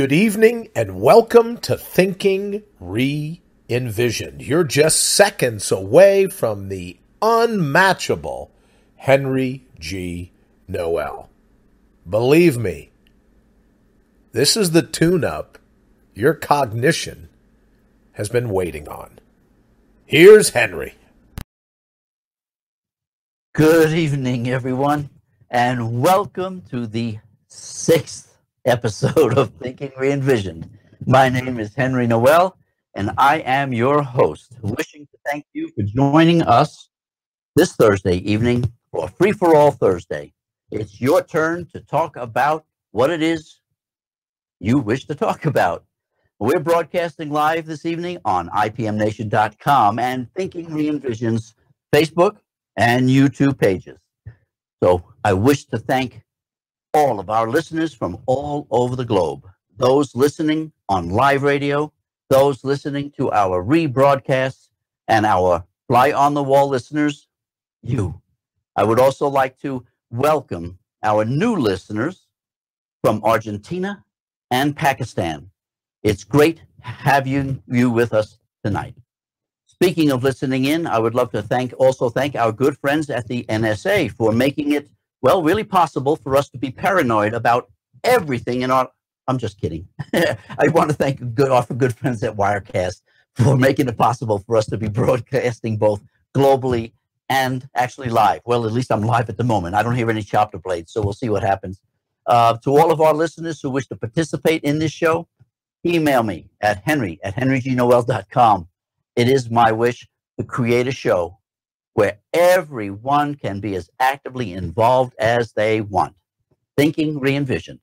Good evening and welcome to Thinking Re-envisioned. You're just seconds away from the unmatchable Henry G. Noel. Believe me, this is the tune-up your cognition has been waiting on. Here's Henry. Good evening, everyone, and welcome to the 6th episode of Thinking Re-envisioned. My name is Henry Noel, and I am your host, wishing to thank you for joining us this Thursday evening for Free For All Thursday. It's your turn to talk about what it is you wish to talk about. We're broadcasting live this evening on IPMNation.com and Thinking Re-envisioned's Facebook and YouTube pages. So I wish to thank all of our listeners from all over the globe, those listening on live radio, those listening to our rebroadcasts, and our fly-on-the-wall listeners, you. I would also like to welcome our new listeners from Argentina and Pakistan. It's great having you with us tonight. Speaking of listening in, I would love to thank our good friends at the NSA for making it, well, really possible for us to be paranoid about everything in our... I'm just kidding. I want to thank our good friends at Wirecast for making it possible for us to be broadcasting both globally and actually live. Well, at least I'm live at the moment. I don't hear any chopper blades, so we'll see what happens. To all of our listeners who wish to participate in this show, email me at henry@henrygnoel.com. It is my wish to create a show where everyone can be as actively involved as they want. Thinking Re-envisioned.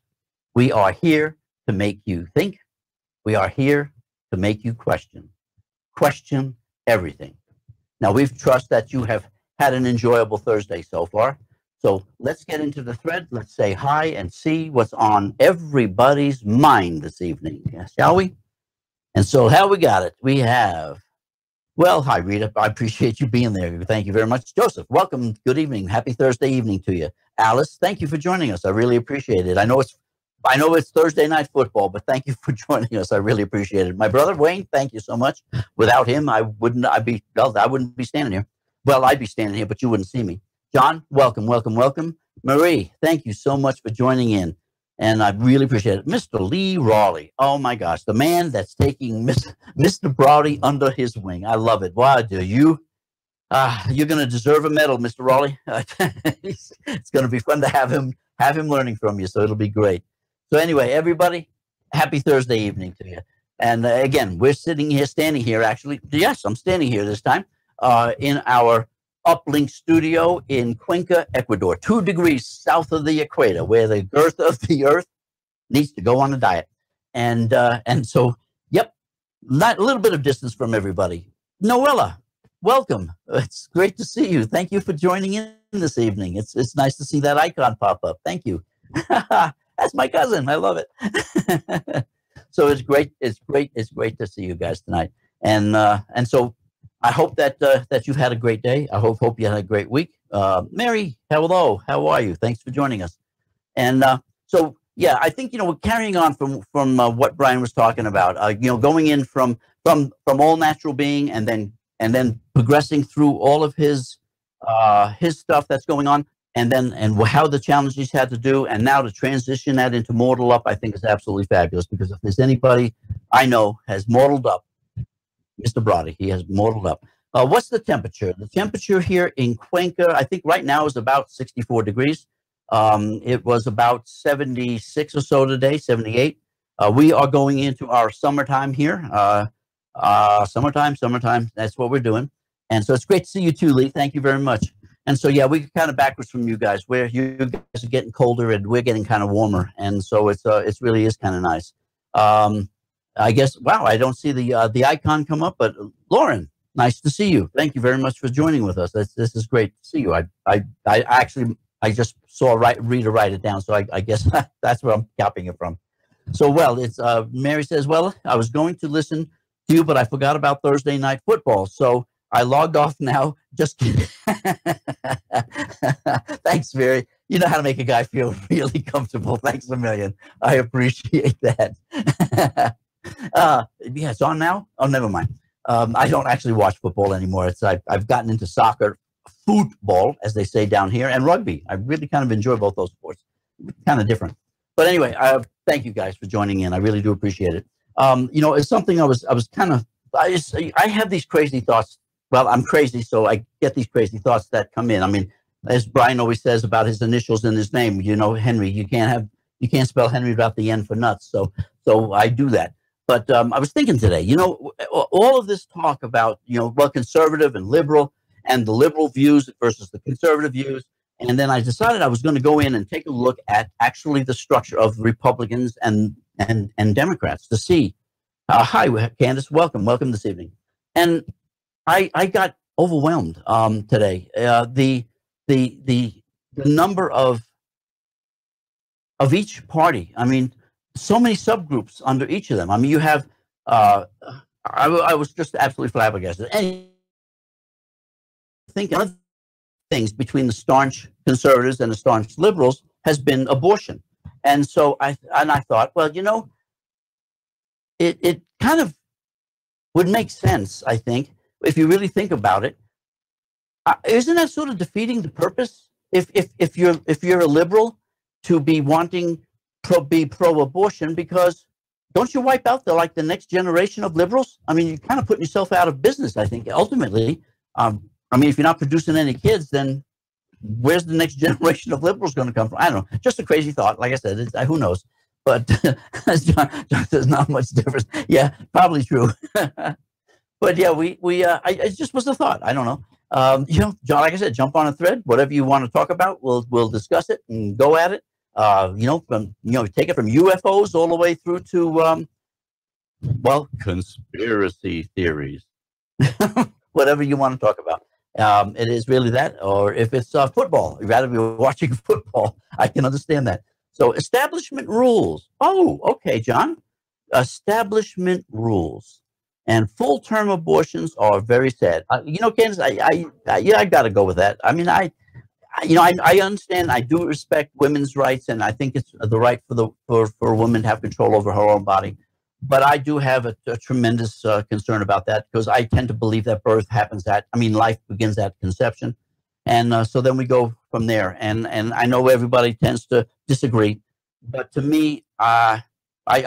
We are here to make you think. We are here to make you question. Question everything. Now, we trust that you have had an enjoyable Thursday so far. So let's get into the thread. Let's say hi and see what's on everybody's mind this evening, shall we? And so how we got it? We have... Well, hi, Rita. I appreciate you being there. Thank you very much. Joseph, welcome. Good evening. Happy Thursday evening to you. Alice, thank you for joining us. I really appreciate it. I know it's Thursday night football, but thank you for joining us. I really appreciate it. My brother Wayne, thank you so much. Without him, I wouldn't be standing here. Well, I'd be standing here, but you wouldn't see me. John, welcome, welcome, welcome. Marie, thank you so much for joining in. And I really appreciate it. Mr. Lee Raleigh. Oh, my gosh. The man that's taking Mr. Browdy under his wing. I love it. Wow, do you? You're going to deserve a medal, Mr. Raleigh. It's going to be fun to have him learning from you, so it'll be great. So anyway, everybody, happy Thursday evening to you. And again, we're standing here, actually. Yes, I'm standing here this time in our uplink studio in Cuenca, Ecuador, 2 degrees south of the equator, where the girth of the earth needs to go on a diet. And so, yep, a little bit of distance from everybody. Noella, welcome. It's great to see you. Thank you for joining in this evening. It's nice to see that icon pop up. Thank you. That's my cousin. I love it. So it's great. It's great to see you guys tonight. And so I hope that you've had a great day. I hope you had a great week. Mary, hello. How are you? Thanks for joining us. And so, yeah, I think, we're carrying on from what Brian was talking about, going in from all natural being and then progressing through all of his stuff that's going on and how the challenges he's had to do. And now to transition that into Mortal Up, I think is absolutely fabulous, because if there's anybody I know has mortaled up, Mr. Brody, he has mortaled up. What's the temperature? The temperature here in Cuenca, I think right now is about 64 degrees. It was about 76 or so today, 78. We are going into our summertime here. Summertime. That's what we're doing. And so it's great to see you too, Lee. Thank you very much. And so, yeah, we're kind of backwards from you guys, where you guys are getting colder and we're getting kind of warmer. And so it really is kind of nice. I guess, wow, I don't see the icon come up, but Lauren, nice to see you. Thank you very much for joining with us. This is great to see you. I just saw Rita write it down, so I guess that's where I'm copying it from. So, well, it's Mary says, well, I was going to listen to you, but I forgot about Thursday night football, so I logged off now. Just kidding. Thanks, Mary. You know how to make a guy feel really comfortable. Thanks a million. I appreciate that. Yeah, it's on now. Oh, never mind. I don't actually watch football anymore. I've gotten into soccer, football, as they say down here, and rugby. I really kind of enjoy both those sports. Kind of different. But anyway, thank you guys for joining in. I really do appreciate it. It's something I was kind of. I have these crazy thoughts. Well, I'm crazy, so I get these crazy thoughts that come in. I mean, as Brian always says about his initials in his name, Henry. You can't spell Henry without the N for nuts. So I do that. But I was thinking today, all of this talk about, conservative and liberal, and the liberal views versus the conservative views. And then I decided I was going to go in and take a look at actually the structure of Republicans and Democrats to see. Hi, Candace. Welcome this evening. And I got overwhelmed today. The number of each party. I mean, so many subgroups under each of them. I mean, you have. I was just absolutely flabbergasted. And I think one of the things between the staunch conservatives and the staunch liberals has been abortion. And so I thought, well, it kind of would make sense, I think, if you really think about it. Isn't that sort of defeating the purpose? If you're a liberal, to be wanting be pro-abortion, because don't you wipe out the next generation of liberals? I mean, you're kind of putting yourself out of business, I think, ultimately. I mean, if you're not producing any kids, then where's the next generation of liberals going to come from? I don't know. Just a crazy thought. Like I said, who knows? But there's not much difference. Yeah, probably true. But yeah, it just was a thought. I don't know. John, like I said, jump on a thread. Whatever you want to talk about, we'll discuss it and go at it. Take it from UFOs all the way through to conspiracy theories. Whatever you want to talk about. It is really that, or if it's football, you'd rather be watching football. I can understand that. So establishment rules. Oh, okay, John. Establishment rules. And full-term abortions are very sad. Candace, I got to go with that. I mean, I understand. I do respect women's rights, and I think it's the right for a woman to have control over her own body. But I do have a tremendous concern about that, because I tend to believe that life begins at conception, and so then we go from there. And I know everybody tends to disagree, but to me, I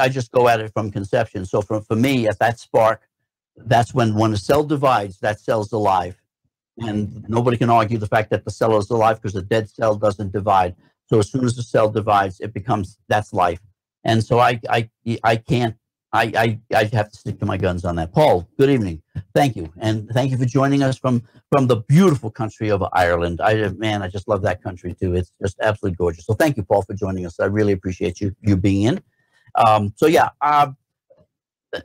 just go at it from conception. So for me, at that spark, that's when a cell divides, that cell's alive. And nobody can argue the fact that the cell is alive, because a dead cell doesn't divide. So as soon as the cell divides, that's life. And so I can't, I have to stick to my guns on that. Paul, good evening. Thank you. And thank you for joining us from the beautiful country of Ireland. I just love that country too. It's just absolutely gorgeous. So thank you, Paul, for joining us. I really appreciate you being in.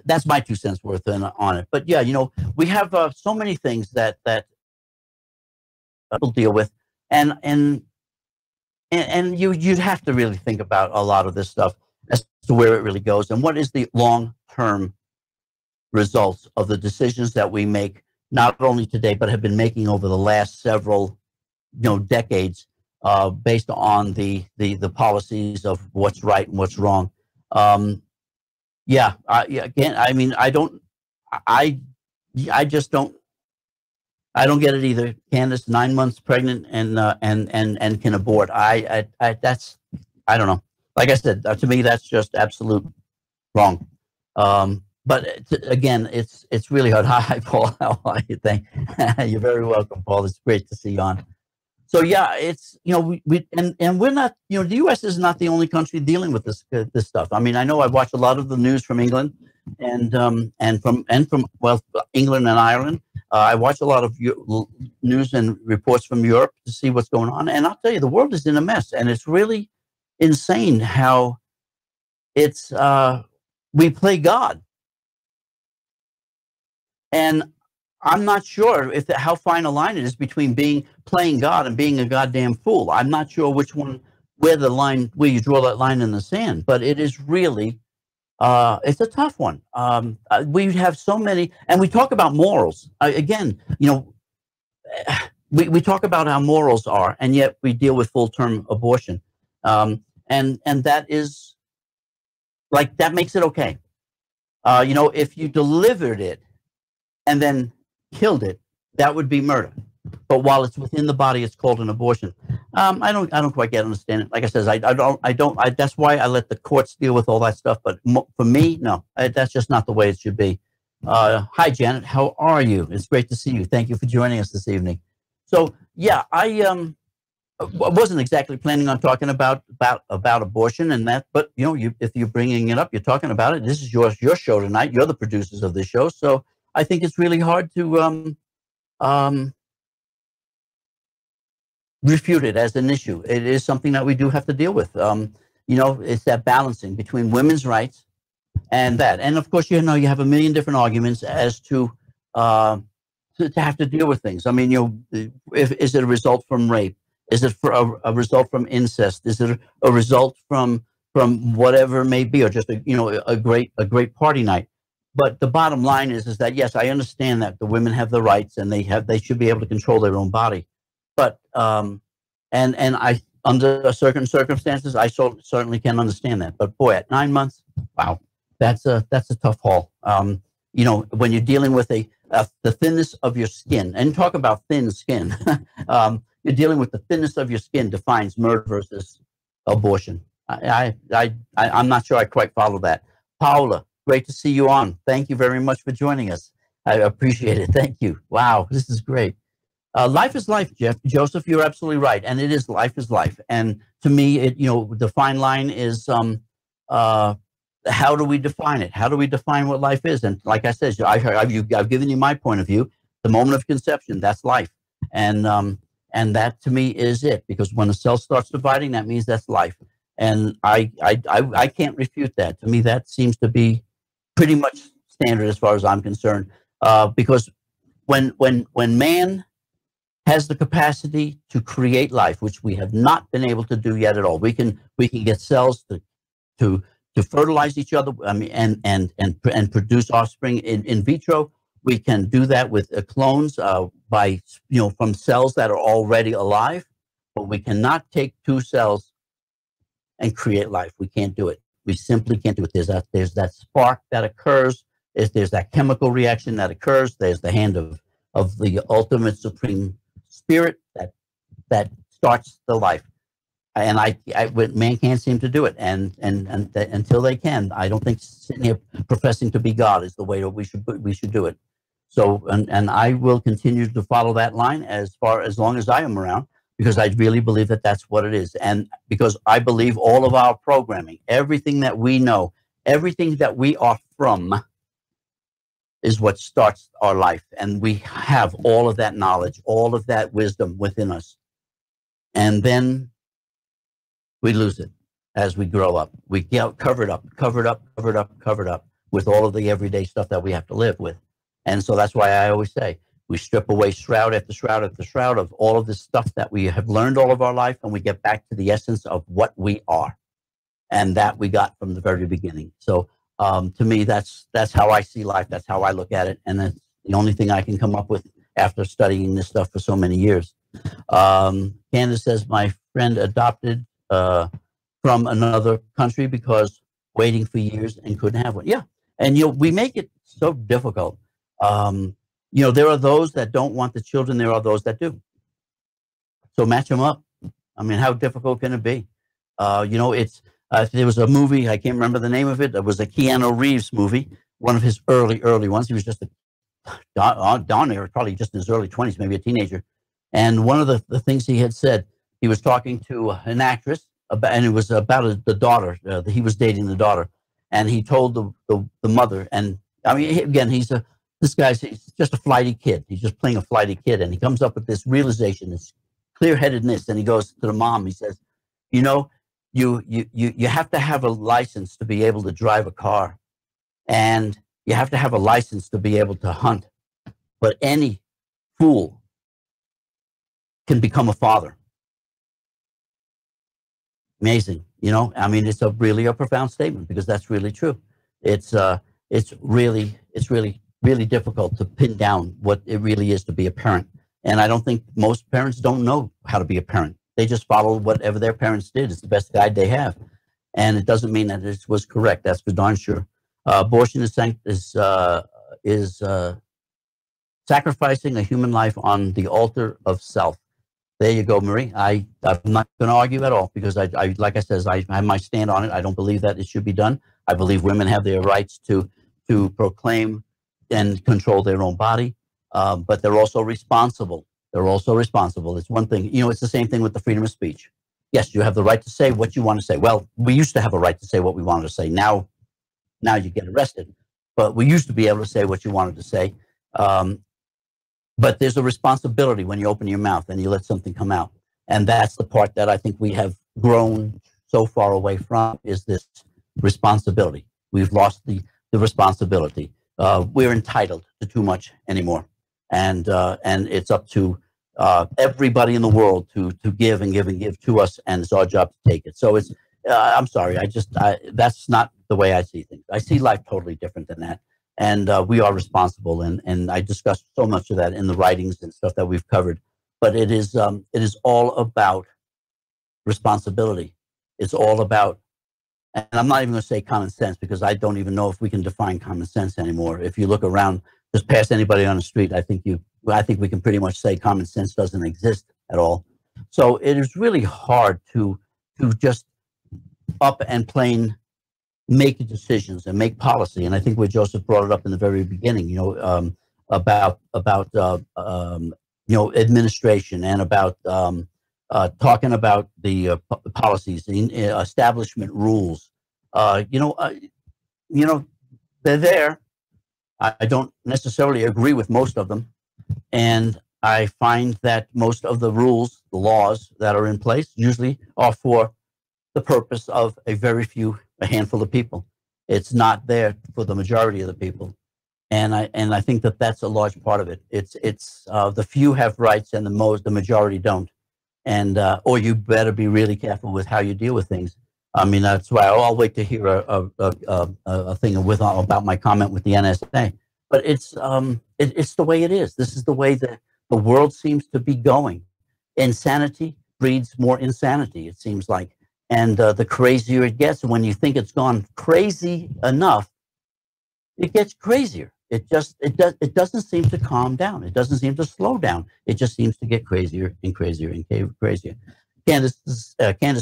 That's my 2 cents worth on it. But yeah, we have so many things that people deal with, and you'd have to really think about a lot of this stuff as to where it really goes, and what is the long-term results of the decisions that we make, not only today, but have been making over the last several decades, based on the policies of what's right and what's wrong. Again, I mean, I just don't get it either. Candace, 9 months pregnant and can abort. I don't know. Like I said, to me, that's just absolute wrong. But again, it's really hard. Hi, Paul. How are you? You're very welcome, Paul. It's great to see you on. So yeah, it's we're not the U.S. is not the only country dealing with this stuff. I mean, I know I watch a lot of the news from England and from England and Ireland. I watch a lot of news and reports from Europe to see what's going on, and I'll tell you, the world is in a mess, and it's really insane how it's we play God, and I'm not sure how fine a line it is between playing God and being a goddamn fool. I'm not sure where you draw that line in the sand, but it is really, it's a tough one. We have so many, and we talk about morals. Again, we talk about how morals are, and yet we deal with full-term abortion. And that is like, that makes it okay. If you delivered it and then killed it, that would be murder. But while it's within the body, it's called an abortion. I don't quite understand it. Like I said, I don't. That's why I let the courts deal with all that stuff. But for me, no, that's just not the way it should be. Hi, Janet. How are you? It's great to see you. Thank you for joining us this evening. So yeah, I wasn't exactly planning on talking about abortion and that, but if you're bringing it up, you're talking about it. This is your show tonight. You're the producers of this show, so I think it's really hard to refute it as an issue. It is something that we do have to deal with. It's that balancing between women's rights and that, and of course, you have a million different arguments as to have to deal with things. I mean, is it a result from rape? Is it for a result from incest? Is it a result from whatever it may be, or just a great party night? But the bottom line is that yes, I understand that the women have the rights and they should be able to control their own body. But and I, under certain circumstances, I certainly can understand that. But boy, at 9 months, wow, that's a tough haul. When you're dealing with the thinness of your skin, and talk about thin skin. You're dealing with the thinness of your skin defines murder versus abortion. I'm not sure I quite follow that. Paula, great to see you on. Thank you very much for joining us. I appreciate it. Thank you. Wow, this is great. Life is life, Joseph. You're absolutely right, and it is life is life. And to me, the fine line is how do we define it? How do we define what life is? And like I said, I've given you my point of view. The moment of conception, that's life, and that to me is it, because when a cell starts dividing, that means that's life. And I can't refute that. To me, that seems to be pretty much standard as far as I'm concerned. Because when man has the capacity to create life, which we have not been able to do yet at all, we can get cells to fertilize each other. I mean, and produce offspring in vitro. We can do that with clones by from cells that are already alive, but we cannot take two cells and create life. We can't do it. We simply can't do it. There's that spark that occurs. There's that chemical reaction that occurs. There's the hand of the ultimate supreme spirit that starts the life. And man can't seem to do it, and until they can, I don't think sitting here professing to be God is the way that we should do it. So, and I will continue to follow that line as long as I am around, because I really believe that that's what it is, and because I believe all of our programming, everything that we know, everything that we are from, is what starts our life, and we have all of that knowledge, all of that wisdom within us, and then we lose it as we grow up. We get covered up with all of the everyday stuff that we have to live with. And so that's why I always say we strip away shroud after shroud after shroud of all of this stuff that we have learned all of our life, and we get back to the essence of what we are, and that we got from the very beginning. So to me, that's how I see life. That's how I look at it, and that's the only thing I can come up with after studying this stuff for so many years. Candace says, my friend adopted from another country because waiting for years and couldn't have one. Yeah, and we make it so difficult. There are those that don't want the children. There are those that do. So match them up. I mean, how difficult can it be? There was a movie, I can't remember the name of it. It was a Keanu Reeves movie, one of his early ones. He was just down there, probably just in his early 20s, maybe a teenager. And one of the things he had said, he was talking to an actress, and it was about the daughter. He was dating the daughter. And he told the mother, and I mean, again, he's just a flighty kid. He's just playing a flighty kid. And he comes up with this realization, this clear-headedness. And he goes to the mom, he says, you have to have a license to be able to drive a car. And you have to have a license to be able to hunt. But any fool can become a father. Amazing. I mean, it's really a profound statement, because that's really true. It's really difficult to pin down what it really is to be a parent And I don't think most parents don't know how to be a parent. They just follow whatever their parents did. It's the best guide they have. And it doesn't mean that it was correct. That's for darn sure. Abortion is sacrificing a human life on the altar of self. There you go, Marie. I'm not going to argue at all because I like I said, I have my stand on it. I don't believe that it should be done. I believe women have their rights to proclaim and control their own body, but they're also responsible. They're also responsible. It's one thing, it's the same thing with the freedom of speech. Yes, you have the right to say what you want to say. Well, we used to have a right to say what we wanted to say. Now you get arrested. But we used to be able to say what you wanted to say. But there's a responsibility when you open your mouth and you let something come out. And that's the part that I think we have grown so far away from, is this responsibility. We've lost the responsibility. We're entitled to too much anymore. And it's up to everybody in the world to give and give and give to us, and it's our job to take it. So it's, I'm sorry, that's not the way I see things. I see life totally different than that. And we are responsible, and I discussed so much of that in the writings and stuff that we've covered. But it is all about responsibility. It's all about, and I'm not even going to say common sense, because I don't even know if we can define common sense anymore. If you look around, just past anybody on the street, I think we can pretty much say common sense doesn't exist at all. So it is really hard to just up and plain make decisions and make policy. And I think where Joseph brought it up in the very beginning, about administration, and about talking about the policies, establishment rules. They're there. I don't necessarily agree with most of them, and I find that most of the rules, the laws that are in place, usually are for the purpose of a handful of people. It's not there for the majority of the people, and I think that that's a large part of it. It's the few have rights and the majority don't, and or you better be really careful with how you deal with things. I mean, that's why I'll wait to hear a thing about my comment with the NSA. But it's the way it is. This is the way the world seems to be going. Insanity breeds more insanity, it seems like. And the crazier it gets, and when you think it's gone crazy enough, it gets crazier. It doesn't seem to calm down. It doesn't seem to slow down. It just seems to get crazier and crazier and crazier. Candace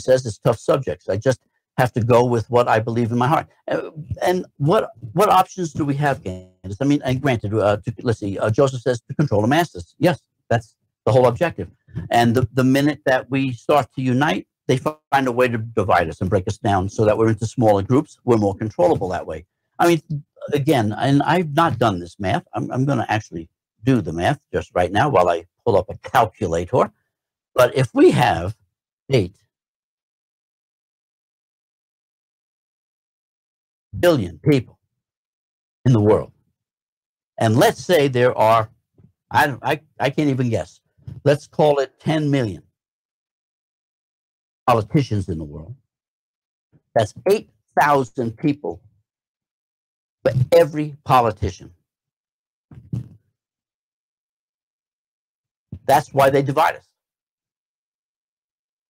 says it's tough subjects. I just have to go with what I believe in my heart. And what options do we have, Candace? I mean, and granted, let's see. Joseph says to control the masses. Yes, that's the whole objective. And the minute that we start to unite, they find a way to divide us and break us down so that we're into smaller groups. We're more controllable that way. I mean, again, and I've not done this math. I'm going to actually do the math just right now while I pull up a calculator. But if we have 8 billion people in the world, and let's say there are, I can't even guess, let's call it 10 million politicians in the world. That's 8,000 people for every politician. That's why they divide us.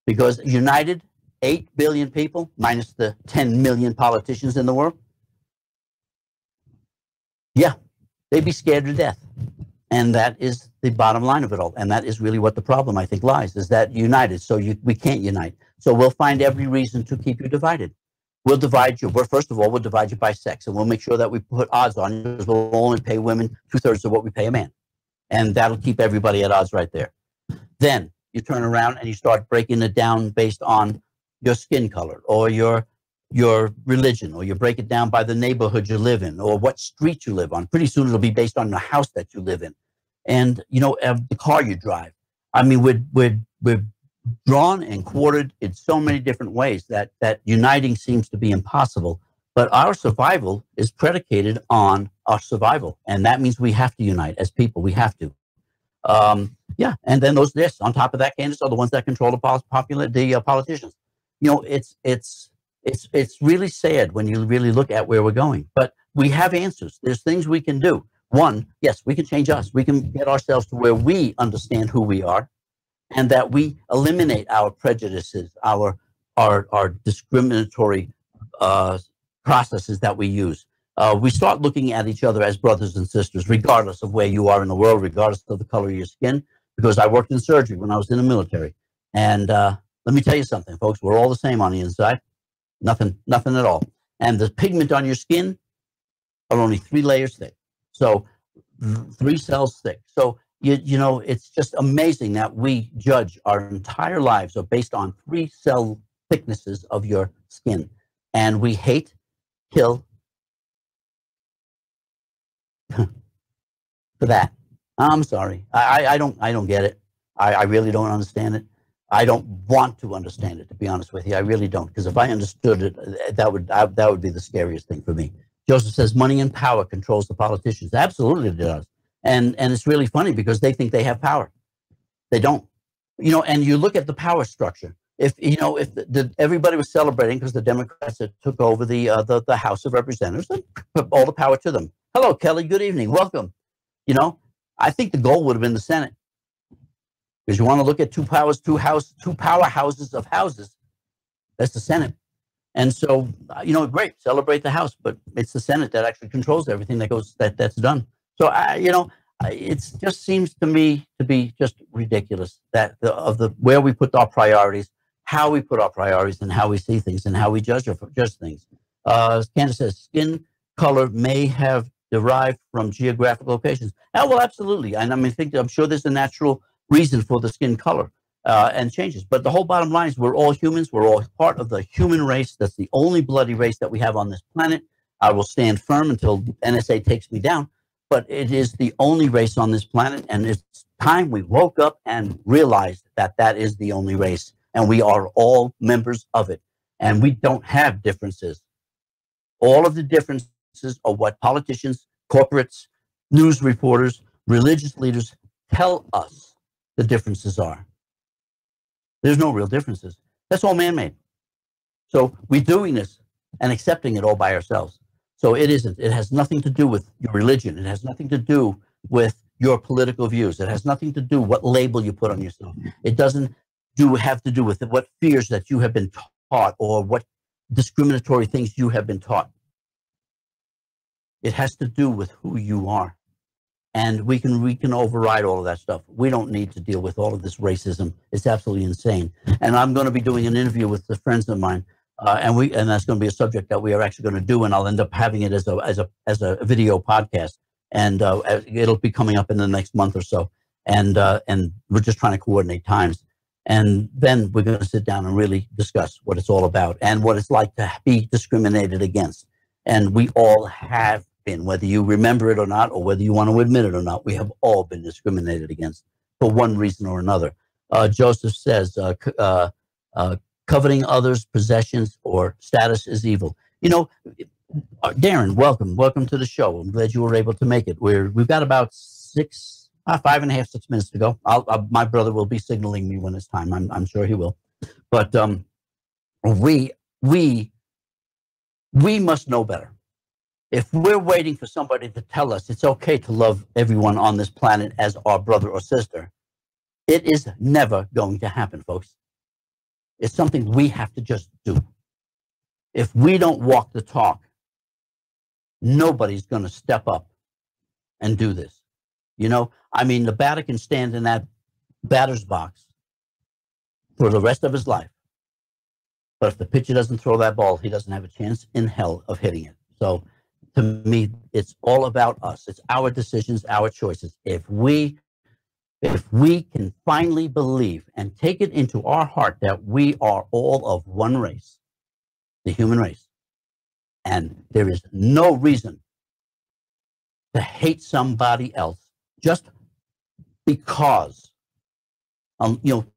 Because united, 8 billion people, minus the 10 million politicians in the world, yeah, they'd be scared to death. And that is the bottom line of it all. And that is really what the problem, I think, lies, is that united. So we can't unite. So we'll find every reason to keep you divided. We'll divide you. First of all, we'll divide you by sex. And we'll make sure that we put odds on you, because we'll only pay women 2/3 of what we pay a man. And that'll keep everybody at odds right there. Then you turn around and you start breaking it down based on your skin color or your religion, or you break it down by the neighborhood you live in or what street you live on. Pretty soon it'll be based on the house that you live in, and the car you drive. I mean, we're drawn and quartered in so many different ways that uniting seems to be impossible. But our survival is predicated on our survival, and that means we have to unite as people. We have to. Yeah, and then this on top of that, Candace, are the ones that control the politicians. It's really sad when you really look at where we're going. But we have answers. There's things we can do. One, yes, we can change us. We can get ourselves to where we understand who we are, and that we eliminate our prejudices, our discriminatory uh, processes that we use. We start looking at each other as brothers and sisters, regardless of where you are in the world, regardless of the color of your skin. Because I worked in surgery when I was in the military, and let me tell you something, folks. We're all the same on the inside. Nothing at all. And the pigment on your skin are only 3 layers thick. So 3 cells thick. So you know, it's just amazing that we judge our entire lives are based on 3 cell thicknesses of your skin, and we hate, kill for that. I'm sorry. I don't get it. I really don't understand it. I don't want to understand it, to be honest with you. I really don't, because if I understood it, that would be the scariest thing for me. Joseph says money and power controls the politicians. Absolutely it does. And it's really funny because they think they have power. They don't. You know, and you look at the power structure. If everybody was celebrating because the Democrats had took over the House of Representatives, all the power to them. Hello, Kelly. Good evening. Welcome. You know, I think the goal would have been the Senate, because you want to look at two powerhouses of houses. That's the Senate. And so, you know, great, celebrate the House, but it's the Senate that actually controls everything that's done. So, it just seems to me to be just ridiculous that where we put our priorities, how we put our priorities, and how we see things, and how we judge things. Candace says skin color may have derived from geographic locations. Oh, well, absolutely. And I'm sure there's a natural reason for the skin color and changes. But the whole bottom line is we're all humans. We're all part of the human race. That's the only bloody race that we have on this planet. I will stand firm until NSA takes me down. But it is the only race on this planet, and it's time we woke up and realized that that is the only race, and we are all members of it, and we don't have differences. All of the differences are what politicians, corporates, news reporters, religious leaders tell us the differences are. There's no real differences. That's all man-made. So we're doing this and accepting it all by ourselves. So it isn't. It has nothing to do with your religion. It has nothing to do with your political views. It has nothing to do what label you put on yourself. It doesn't have to do with what fears that you have been taught or what discriminatory things you have been taught. It has to do with who you are. And we can override all of that stuff. We don't need to deal with all of this racism. It's absolutely insane. And I'm going to be doing an interview with the friends of mine. And that's going to be a subject that we are actually going to do, and I'll end up having it as a video podcast, and it'll be coming up in the next month or so, and we're just trying to coordinate times, and then we're going to sit down and really discuss what it's all about and what it's like to be discriminated against. And we all have been, whether you remember it or not, or whether you want to admit it or not, we have all been discriminated against for one reason or another. Joseph says, coveting others' possessions or status is evil. You know, Darren, welcome to the show. I'm glad you were able to make it. We've got about 5.5, 6 minutes to go. My brother will be signaling me when it's time. I'm sure he will. But we must know better. If we're waiting for somebody to tell us it's okay to love everyone on this planet as our brother or sister, it is never going to happen, folks. It's something we have to just do. If we don't walk the talk, nobody's going to step up and do this. You know, I mean, the batter can stand in that batter's box for the rest of his life. But if the pitcher doesn't throw that ball, he doesn't have a chance in hell of hitting it. So to me, it's all about us. It's our decisions, our choices. If we can finally believe and take it into our heart that we are all of one race, the human race, and there is no reason to hate somebody else just because,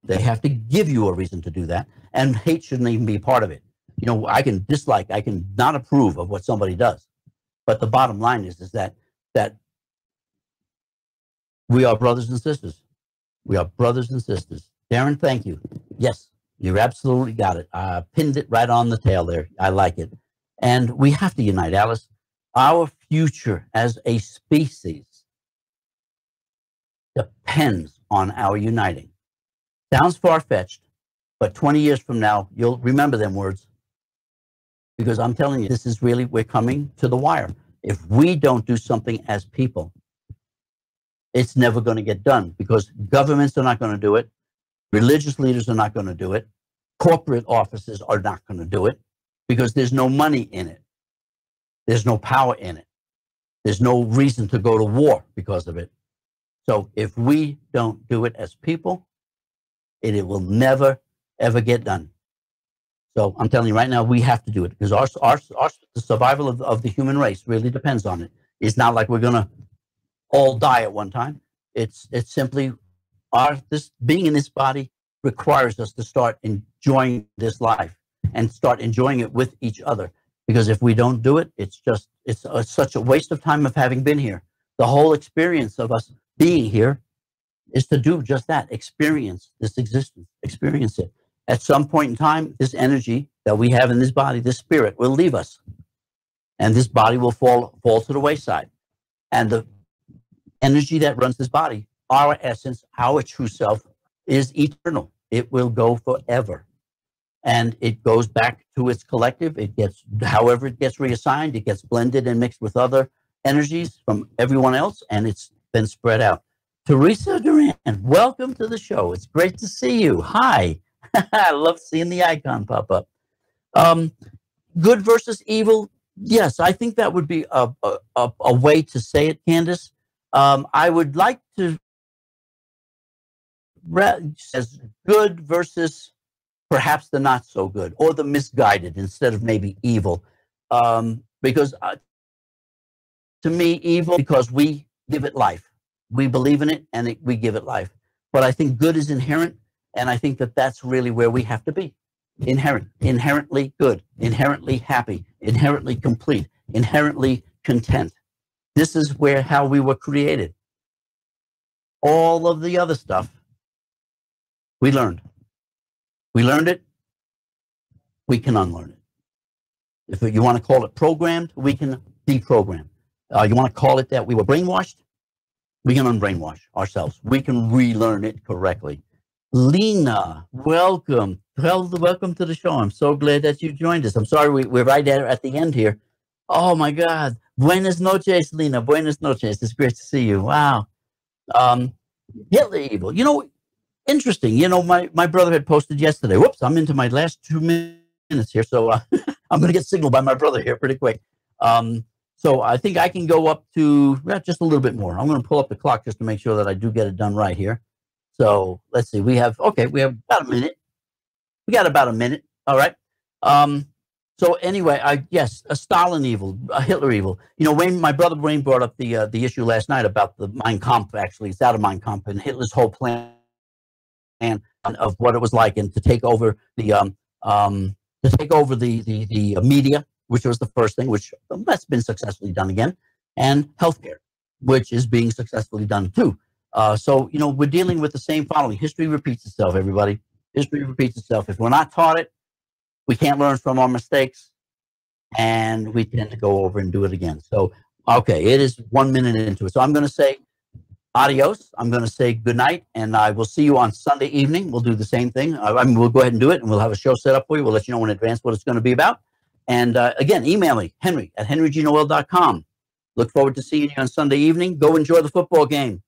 they have to give you a reason to do that, and hate shouldn't even be part of it. You know, I can dislike, I can not approve of what somebody does, but the bottom line is that we are brothers and sisters. We are brothers and sisters. Darren, thank you. Yes, you absolutely got it. I pinned it right on the tail there. I like it. And we have to unite, Alice. Our future as a species depends on our uniting. Sounds far-fetched, but 20 years from now, you'll remember them words. Because I'm telling you, this is really, we're coming to the wire. If we don't do something as people, it's never going to get done, because governments are not going to do it. Religious leaders are not going to do it. Corporate offices are not going to do it, because there's no money in it. There's no power in it. There's no reason to go to war because of it. So if we don't do it as people, it will never, ever get done. So I'm telling you right now, we have to do it, because the survival of the human race really depends on it. It's not like we're going to all die at one time. It's simply this being in this body requires us to start enjoying this life and start enjoying it with each other. Because if we don't do it, it's such a waste of time of having been here. The whole experience of us being here is to do just that, experience this existence, experience it. At some point in time, this energy that we have in this body, this spirit, will leave us. And this body will fall to the wayside. And the energy that runs this body, our essence, our true self, is eternal. It will go forever. And it goes back to its collective. It gets, however it gets reassigned, it gets blended and mixed with other energies from everyone else, and it's been spread out. Teresa Duran, welcome to the show. It's great to see you. Hi. I love seeing the icon pop up. Good versus evil. Yes, I think that would be a way to say it, Candace. I would like to as good versus perhaps the not so good, or the misguided instead of maybe evil. Because to me, evil, because we give it life. We believe in it, and we give it life. But I think good is inherent, and I think that that's really where we have to be. Inherently good, inherently happy, inherently complete, inherently content. This is how we were created. All of the other stuff we learned. We learned it. We can unlearn it. If you want to call it programmed, we can deprogram. You want to call it that we were brainwashed? We can unbrainwash ourselves. We can relearn it correctly. Lena, welcome. Welcome to the show. I'm so glad that you joined us. I'm sorry we're right there at the end here. Oh, my God. Buenas noches, Lena. Buenas noches. It's great to see you. Wow. Hitler evil. You know, interesting. You know, my brother had posted yesterday. Whoops, I'm into my last 2 minutes here, so I'm going to get signaled by my brother here pretty quick. So I think I can go up to just a little bit more. I'm going to pull up the clock just to make sure that I do get it done right here. So let's see. We have about a minute. We got about a minute. All right. So anyway, a Stalin evil, a Hitler evil. You know, my brother Wayne brought up the issue last night about the Mein Kampf. Actually, it's out of Mein Kampf and Hitler's whole plan of what it was like, and to take over the media, which was the first thing, which that's been successfully done again, and healthcare, which is being successfully done too. So, you know, we're dealing with the same following. History repeats itself, everybody. History repeats itself. If we're not taught it, we can't learn from our mistakes, and we tend to go over and do it again. So, okay, it is 1 minute into it. So I'm going to say adios. I'm going to say good night, and I will see you on Sunday evening. We'll do the same thing. We'll go ahead and do it, and we'll have a show set up for you. We'll let you know in advance what it's going to be about. And again, email me, henry@henrygnoel.com. Look forward to seeing you on Sunday evening. Go enjoy the football game.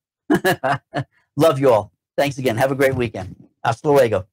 Love you all. Thanks again. Have a great weekend. Hasta luego.